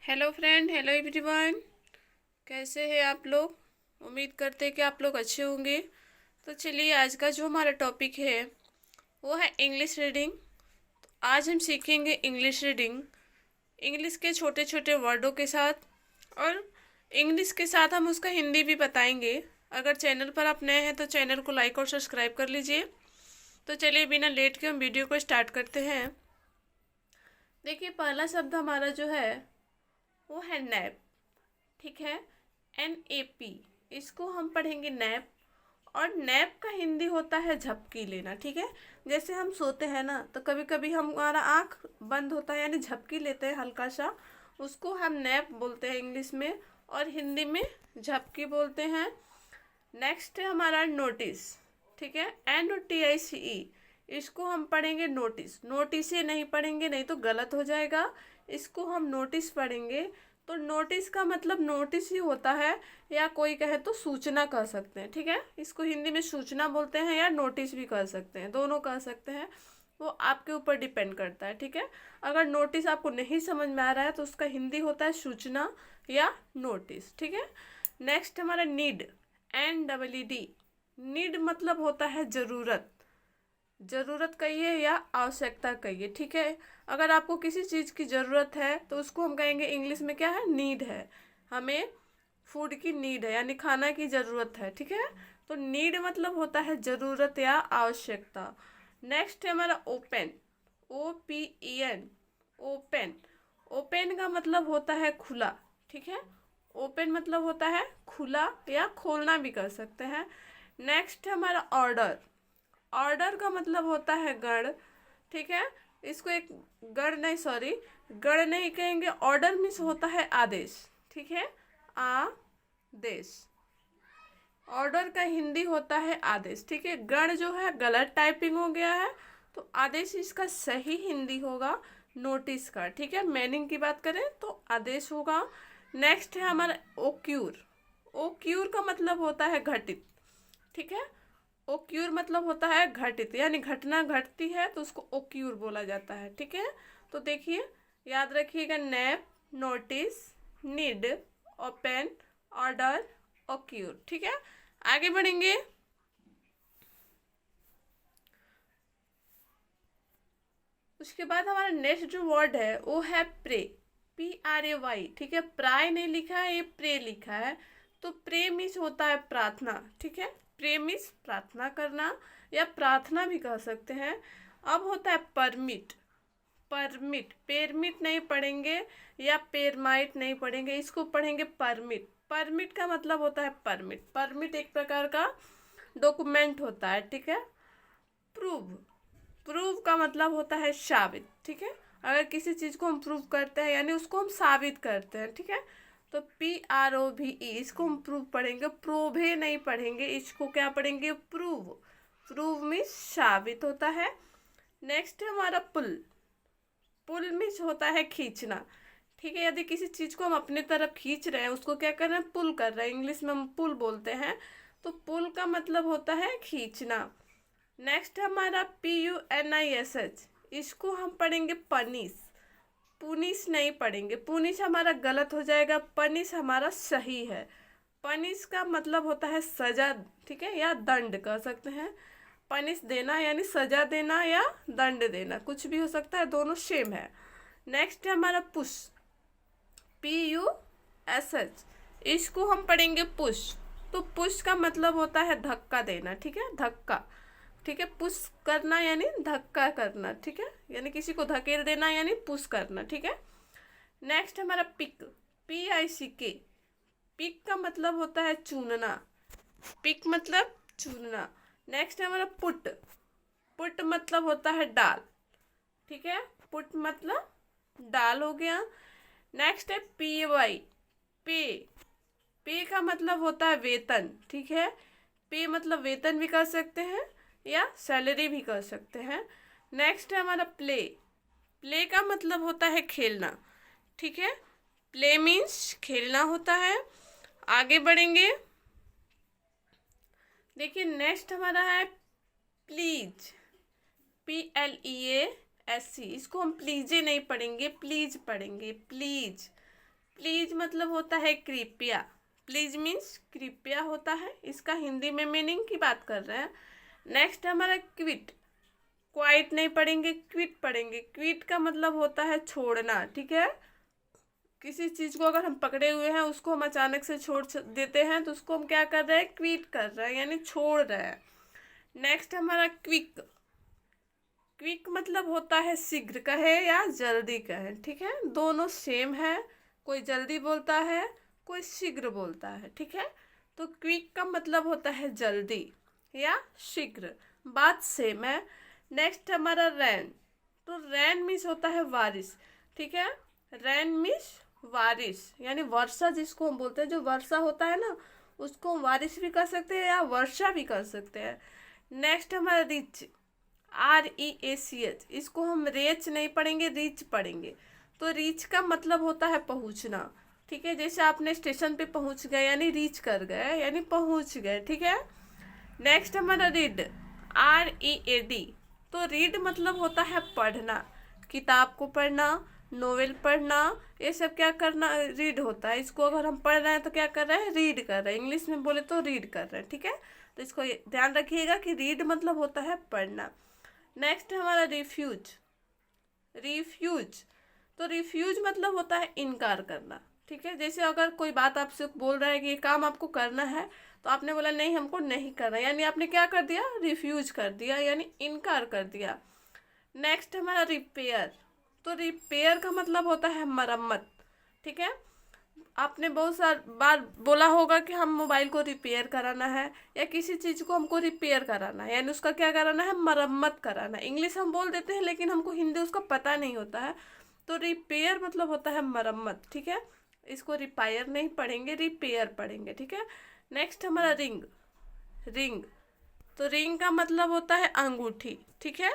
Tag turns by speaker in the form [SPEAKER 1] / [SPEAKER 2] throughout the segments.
[SPEAKER 1] Hello friend, hello everyone. कैसे हैं आप लोग? उम्मीद करते हैं कि आप लोग अच्छे होंगे। तो चलिए, आज का जो हमारा टॉपिक है वो है इंग्लिश रीडिंग। आज हम सीखेंगे इंग्लिश रीडिंग, इंग्लिश के छोटे छोटे वर्डों के साथ, और इंग्लिश के साथ हम उसका हिंदी भी बताएंगे। अगर चैनल पर आप नए हैं तो चैनल को लाइक और सब्सक्राइब कर लीजिए। तो चलिए, बिना लेट के हम वीडियो को स्टार्ट करते हैं। देखिए, पहला शब्द हमारा जो है वो है नैप। ठीक है, NAP, इसको हम पढ़ेंगे नैप। और नैप का हिंदी होता है झपकी लेना। ठीक है, जैसे हम सोते हैं ना, तो कभी कभी हमारा आँख बंद होता है, यानी झपकी लेते हैं हल्का सा, उसको हम नैप बोलते हैं इंग्लिश में, और हिंदी में झपकी बोलते हैं। नेक्स्ट है हमारा नोटिस। ठीक है, NOTICE, इसको हम पढ़ेंगे नोटिस। नोटिस ये नहीं पढ़ेंगे, नहीं तो गलत हो जाएगा। इसको हम नोटिस पढ़ेंगे। तो नोटिस का मतलब नोटिस ही होता है, या कोई कहे तो सूचना कह सकते हैं। ठीक है, इसको हिंदी में सूचना बोलते हैं या नोटिस भी कह सकते हैं, दोनों कह सकते हैं। वो आपके ऊपर डिपेंड करता है। ठीक है, अगर नोटिस आपको नहीं समझ में आ रहा है तो उसका हिंदी होता है सूचना या नोटिस। ठीक है, नेक्स्ट हमारा नीड, NEED। नीड मतलब होता है ज़रूरत। ज़रूरत कहिए या आवश्यकता कहिए। ठीक है, अगर आपको किसी चीज़ की ज़रूरत है तो उसको हम कहेंगे इंग्लिश में क्या है, नीड है। हमें फूड की नीड है, यानी खाना की ज़रूरत है। ठीक है, तो नीड मतलब होता है ज़रूरत या आवश्यकता। नेक्स्ट है हमारा ओपन, OPEN, ओपन। ओपन का मतलब होता है खुला। ठीक है, ओपन मतलब होता है खुला या खोलना भी कर सकते हैं। नेक्स्ट है हमारा ऑर्डर। ऑर्डर का मतलब होता है गढ़। ठीक है, इसको एक गढ़ नहीं, सॉरी, गढ़ नहीं कहेंगे। ऑर्डर मीन्स होता है आदेश। ठीक है, आदेश। ऑर्डर का हिंदी होता है आदेश। ठीक है, गण जो है गलत टाइपिंग हो गया है, तो आदेश इसका सही हिंदी होगा नोटिस का। ठीक है, मीनिंग की बात करें तो आदेश होगा। नेक्स्ट है हमारा ओक्यूर। ओक्यूर का मतलब होता है घटित। ठीक है, ओक्यूर मतलब होता है घटित, यानी घटना घटती है तो उसको ओक्यूर बोला जाता है। ठीक है, तो देखिए, याद रखिएगा, nap, notice, need, open, order, occur. ठीक है, आगे बढ़ेंगे। उसके बाद हमारा नेक्स्ट जो वर्ड है वो है प्रे, PRAY। ठीक है, प्राय नहीं लिखा है, ये प्रे लिखा है। तो प्रे मीन्स होता है प्रार्थना। ठीक है, प्रे मीन्स प्रार्थना करना, या प्रार्थना भी कह सकते हैं। अब होता है परमिट। परमिट, पेरमिट नहीं पढ़ेंगे या पेरमाइट नहीं पढ़ेंगे, इसको पढ़ेंगे परमिट। परमिट का मतलब होता है परमिट। परमिट एक प्रकार का डॉक्यूमेंट होता है। ठीक है, प्रूव, प्रूव का मतलब होता है साबित। ठीक है, अगर किसी चीज़ को हम प्रूव करते हैं यानी उसको हम साबित करते हैं। ठीक है, तो PROVE, इसको हम प्रूव पढ़ेंगे, प्रोभे नहीं पढ़ेंगे, इसको क्या पढ़ेंगे, प्रूव। प्रूव मीन्स साबित होता है। नेक्स्ट है हमारा पुल। पुल मीन्स होता है खींचना। ठीक है, यदि किसी चीज़ को हम अपने तरफ खींच रहे हैं उसको क्या कर रहे हैं, पुल कर रहे हैं, इंग्लिश में हम पुल बोलते हैं। तो पुल का मतलब होता है खींचना। नेक्स्ट हमारा PUNISH, इसको हम पढ़ेंगे पनिश। पुनिश नहीं पढ़ेंगे, पुनिश हमारा गलत हो जाएगा, पनिश हमारा सही है। पनिश का मतलब होता है सजा। ठीक है, या दंड कह सकते हैं। पनिश देना यानी सजा देना या दंड देना, कुछ भी हो सकता है, दोनों सेम है। नेक्स्ट है हमारा पुश, PUSH, इसको हम पढ़ेंगे पुश। तो पुश का मतलब होता है धक्का देना। ठीक है, धक्का। ठीक है, पुश करना यानी धक्का करना। ठीक है, यानी किसी को धकेल देना यानी पुश करना। ठीक है, नेक्स्ट हमारा पिक, PICK। पिक का मतलब होता है चुनना। पिक मतलब चुनना। नेक्स्ट है हमारा पुट। पुट मतलब होता है डाल। ठीक है, पुट मतलब डाल हो गया। नेक्स्ट है PAY, पे। पे का मतलब होता है वेतन। ठीक है, पे मतलब वेतन भी कर सकते हैं या सैलरी भी कर सकते हैं। नेक्स्ट है हमारा प्ले। प्ले का मतलब होता है खेलना। ठीक है, प्ले मीन्स खेलना होता है। आगे बढ़ेंगे। देखिए, नेक्स्ट हमारा है प्लीज, PLEASC, इसको हम प्लीजे नहीं पढ़ेंगे, प्लीज पढ़ेंगे, प्लीज। प्लीज मतलब होता है कृपया, प्लीज मीन्स कृपया होता है, इसका हिंदी में मीनिंग की बात कर रहे हैं। नेक्स्ट हमारा क्विट, क्वाइट नहीं पढ़ेंगे, क्विट पढ़ेंगे। क्विट का मतलब होता है छोड़ना, ठीक है। किसी चीज को अगर हम पकड़े हुए हैं, उसको हम अचानक से छोड़ देते हैं, तो उसको हम क्या कर रहे हैं, क्विट कर रहे हैं, यानी छोड़ रहे हैं। नेक्स्ट हमारा क्विक, क्विक मतलब होता है शीघ्र कहे या जल्दी कहे, ठीक है, दोनों सेम है। कोई जल्दी बोलता है, कोई शीघ्र बोलता है, ठीक है। तो क्विक का मतलब होता है जल्दी या शीघ्र, बात सेम है। नेक्स्ट हमारा रैन, तो रैन मीन्स होता है बारिश, ठीक है। रैन मीन्स बारिश यानी वर्षा, जिसको हम बोलते हैं, जो वर्षा होता है ना, उसको हम बारिश भी कर सकते हैं या वर्षा भी कर सकते हैं। नेक्स्ट हमारा रिच, REACH, इसको हम रेच नहीं पढ़ेंगे, रीच पढ़ेंगे। तो रीच का मतलब होता है पहुंचना, ठीक है। जैसे आपने स्टेशन पे पहुंच गए यानी रीच कर गए, यानी पहुंच गए, ठीक है। नेक्स्ट हमारा रीड, READ, तो रीड मतलब होता है पढ़ना, किताब को पढ़ना, नोवेल पढ़ना, ये सब क्या करना, रीड होता है। इसको अगर हम पढ़ रहे हैं तो क्या कर रहे हैं, रीड कर रहे हैं, इंग्लिश में बोले तो रीड कर रहे हैं, ठीक है। तो इसको ध्यान रखिएगा कि रीड मतलब होता है पढ़ना। नेक्स्ट हमारा रिफ्यूज, रिफ्यूज, तो रिफ्यूज मतलब होता है इनकार करना, ठीक है। जैसे अगर कोई बात आपसे बोल रहा है कि ये काम आपको करना है, तो आपने बोला नहीं हमको नहीं करना, यानी आपने क्या कर दिया, रिफ्यूज कर दिया, यानी इनकार कर दिया। नेक्स्ट हमारा रिपेयर, तो रिपेयर का मतलब होता है मरम्मत, ठीक है। आपने बहुत सार बार बोला होगा कि हम मोबाइल को रिपेयर कराना है या किसी चीज़ को हमको रिपेयर कराना है, यानी उसका क्या कराना है, मरम्मत कराना है। इंग्लिश हम बोल देते हैं लेकिन हमको हिंदी उसका पता नहीं होता है। तो रिपेयर मतलब होता है मरम्मत, ठीक है। इसको रिपेयर नहीं पढ़ेंगे, रिपेयर पढ़ेंगे, ठीक है। नेक्स्ट हमारा रिंग, रिंग, तो रिंग का मतलब होता है अंगूठी, ठीक है।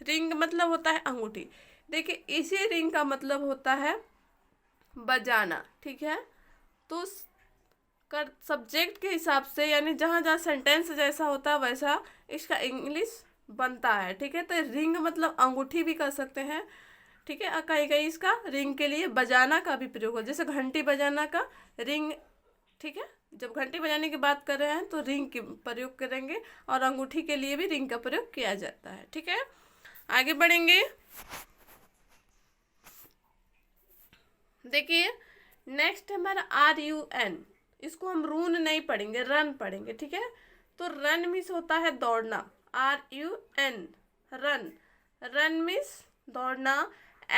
[SPEAKER 1] रिंग मतलब होता है अंगूठी। देखिए इसी रिंग का मतलब होता है बजाना, ठीक है। तो कर सब्जेक्ट के हिसाब से, यानी जहाँ जहाँ सेंटेंस जैसा होता है वैसा इसका इंग्लिश बनता है, ठीक है। तो रिंग मतलब अंगूठी भी कर सकते हैं, ठीक है। कहीं कहीं इसका रिंग के लिए बजाना का भी प्रयोग हो, जैसे घंटी बजाना का रिंग, ठीक है। जब घंटी बजाने की बात कर रहे हैं तो रिंग के प्रयोग करेंगे, और अंगूठी के लिए भी रिंग का प्रयोग किया जाता है, ठीक है। आगे बढ़ेंगे, देखिए नेक्स्ट हमारा RUN, इसको हम रून नहीं पढ़ेंगे, रन पढ़ेंगे, ठीक है। तो रन मीन्स होता है दौड़ना, RUN, रन, रन मीन्स दौड़ना।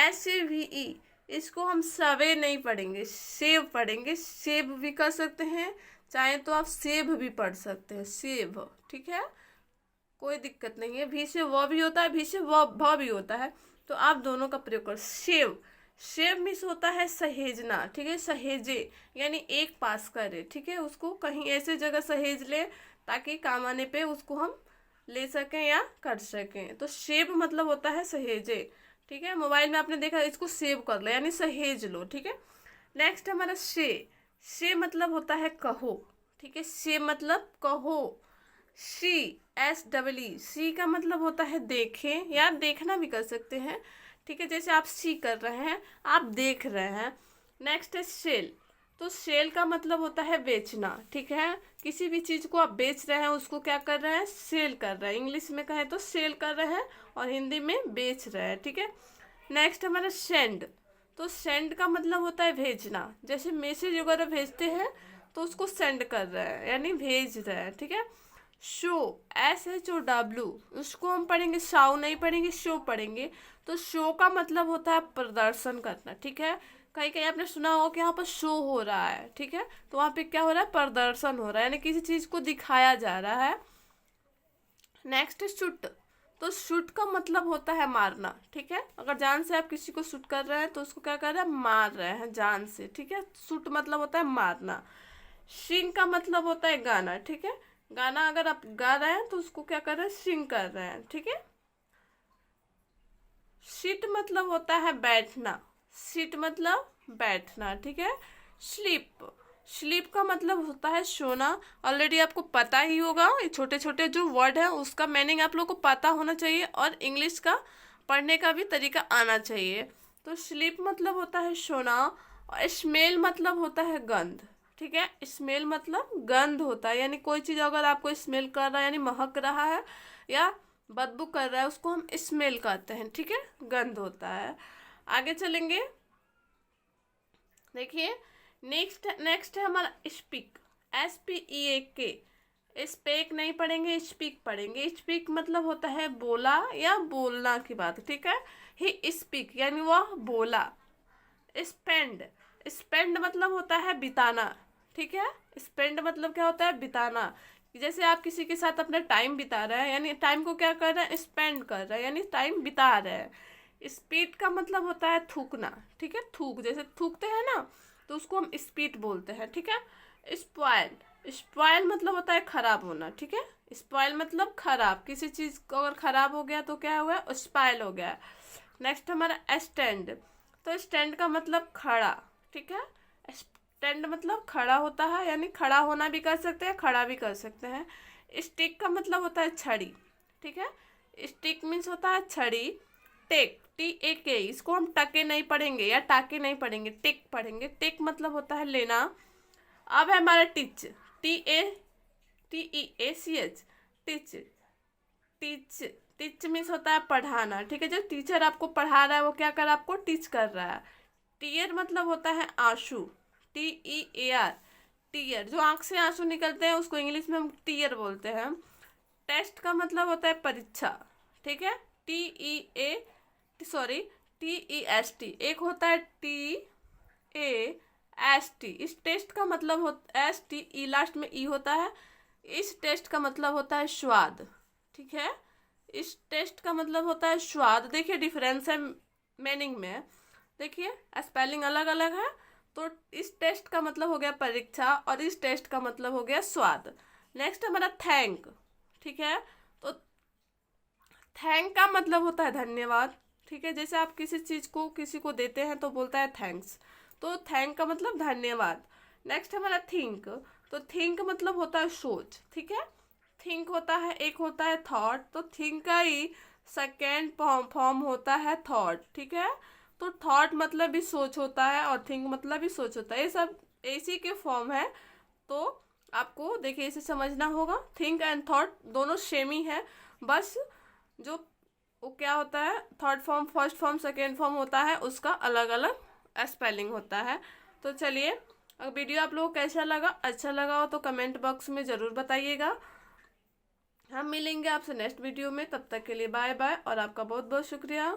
[SPEAKER 1] SAVE, इसको हम सवे नहीं पढ़ेंगे, सेव पढ़ेंगे, सेव भी कर सकते हैं, चाहे तो आप सेव भी पढ़ सकते हैं, सेव, ठीक है, कोई दिक्कत नहीं है। भी से वो भी होता है, भी से वो भ भी होता है, तो आप दोनों का प्रयोग कर। सेव, सेव मीन्स होता है सहेजना, ठीक है, सहेजे यानी एक पास करे, ठीक है, उसको कहीं ऐसे जगह सहेज ले ताकि काम आने पे उसको हम ले सकें या कर सकें। तो सेव मतलब होता है सहेजे, ठीक है। मोबाइल में आपने देखा, इसको सेव कर लो यानी सहेज लो, ठीक है। नेक्स्ट हमारा से मतलब होता है कहो, ठीक है, से मतलब कहो। SEE, सी का मतलब होता है देखें या देखना भी कर सकते हैं, ठीक है। जैसे आप सी कर रहे हैं, आप देख रहे हैं। नेक्स्ट है सेल, तो सेल का मतलब होता है बेचना, ठीक है। किसी भी चीज़ को आप बेच रहे हैं उसको क्या कर रहे हैं, सेल कर रहे हैं। इंग्लिश में कहें तो सेल कर रहे हैं और हिंदी में बेच रहे हैं, ठीक है। नेक्स्ट हमारा सेंड, तो सेंड का मतलब होता है भेजना, जैसे मैसेज वगैरह भेजते हैं तो उसको सेंड कर रहे हैं यानी भेज रहे हैं, ठीक है। शो, SHOW, उसको हम पढ़ेंगे, शाव नहीं पढ़ेंगे, शो पढ़ेंगे। तो शो का मतलब होता है प्रदर्शन करना, ठीक है। कहीं कहीं आपने सुना होगा कि यहाँ पर शो हो रहा है, ठीक है, तो वहाँ पे क्या हो रहा है, प्रदर्शन हो रहा है, यानी किसी चीज़ को दिखाया जा रहा है। नेक्स्ट शूट, तो शूट का मतलब होता है मारना, ठीक है। अगर जान से आप किसी को शूट कर रहे हैं तो उसको क्या कर रहे हैं, मार रहे हैं जान से, ठीक है। शूट मतलब होता है मारना। सिंग का मतलब होता है गाना, ठीक है। गाना अगर आप गा रहे हैं तो उसको क्या कर रहे हैं, सिंग कर रहे हैं, ठीक है। सिट मतलब होता है बैठना, सिट मतलब बैठना, ठीक है। स्लीप, स्लीप का मतलब होता है सोना। ऑलरेडी आपको पता ही होगा, ये छोटे छोटे जो वर्ड है उसका मीनिंग आप लोग को पता होना चाहिए, और इंग्लिश का पढ़ने का भी तरीका आना चाहिए। तो स्लीप मतलब होता है सोना, और स्मेल मतलब होता है गंध, ठीक है। स्मेल मतलब गंध होता है, यानी कोई चीज़ अगर आपको स्मेल कर रहा है यानी महक रहा है या बदबू कर रहा है, उसको हम स्मेल कहते हैं, ठीक है, गंध होता है। आगे चलेंगे, देखिए नेक्स्ट नेक्स्ट है हमारा स्पीक, SPEAK। स्पेक नहीं पढ़ेंगे, स्पीक पढ़ेंगे। स्पीक मतलब होता है बोला या बोलना की बात, ठीक है। ही स्पीक यानी वह बोला। स्पेंड, स्पेंड मतलब होता है बिताना, ठीक है। स्पेंड मतलब क्या होता है, बिताना। जैसे आप किसी के साथ अपना टाइम बिता रहे हैं, यानी टाइम को क्या कर रहे हैं, स्पेंड कर रहे हैं, यानी टाइम बिता रहे हैं। स्पीड का मतलब होता है थूकना, ठीक है, थूक, जैसे थूकते हैं ना तो उसको हम स्पीड बोलते हैं, ठीक है। स्पॉइल, स्पॉइल मतलब होता है खराब होना, ठीक है। स्पॉइल मतलब खराब, किसी चीज़ को अगर खराब हो गया तो क्या हुआ, स्पॉइल हो गया। नेक्स्ट हमारा स्टैंड, तो स्टैंड का मतलब खड़ा, ठीक है। स्टैंड मतलब खड़ा होता है, यानी खड़ा होना भी कर सकते हैं, खड़ा भी कर सकते हैं। स्टिक का मतलब होता है छड़ी, ठीक है। स्टिक मीन्स होता है छड़ी। टेक, TAK, इसको हम टके नहीं पढ़ेंगे या टाके नहीं पढ़ेंगे, टेक पढ़ेंगे। टेक मतलब होता है लेना। अब है हमारा teach, TATEACH, teach. Teach, teach means होता है पढ़ाना, ठीक है। जो टीचर आपको पढ़ा रहा है वो क्या कर रहा है, आपको टीच कर रहा है। टीयर मतलब होता है आंसू, TEAR, टीयर, जो आंख से आंसू निकलते हैं उसको इंग्लिश में हम टीयर बोलते हैं। टेस्ट का मतलब होता है परीक्षा, ठीक है। TEST, एक होता है TAST। इस टेस्ट का मतलब होता STE, लास्ट में ई होता है। इस टेस्ट का मतलब होता है स्वाद, ठीक है। इस टेस्ट का मतलब होता है स्वाद। देखिए डिफरेंस है मीनिंग में, देखिए स्पेलिंग अलग अलग है। तो इस टेस्ट का मतलब हो गया परीक्षा और इस टेस्ट का मतलब हो गया स्वाद। नेक्स्ट हमारा थैंक, ठीक है। तो थैंक का मतलब होता है धन्यवाद, ठीक है। जैसे आप किसी चीज़ को किसी को देते हैं तो बोलता है थैंक्स, तो थैंक का मतलब धन्यवाद। नेक्स्ट हमारा थिंक, तो थिंक मतलब होता है सोच, ठीक है। थिंक होता है, एक होता है थॉट, तो थिंक का ही सेकेंड फॉर्म होता है थॉट, ठीक है। तो थॉट मतलब भी सोच होता है और थिंक मतलब भी सोच होता है, ये सब इसी के फॉर्म है। तो आपको देखिए इसे समझना होगा, थिंक एंड थॉट दोनों सेम ही है, बस जो वो क्या होता है, third form, first form, second form होता है, उसका अलग अलग स्पेलिंग होता है। तो चलिए, अगर वीडियो आप लोगों को कैसा लगा, अच्छा लगा हो तो कमेंट बॉक्स में ज़रूर बताइएगा। हम मिलेंगे आपसे नेक्स्ट वीडियो में, तब तक के लिए बाय बाय और आपका बहुत बहुत शुक्रिया।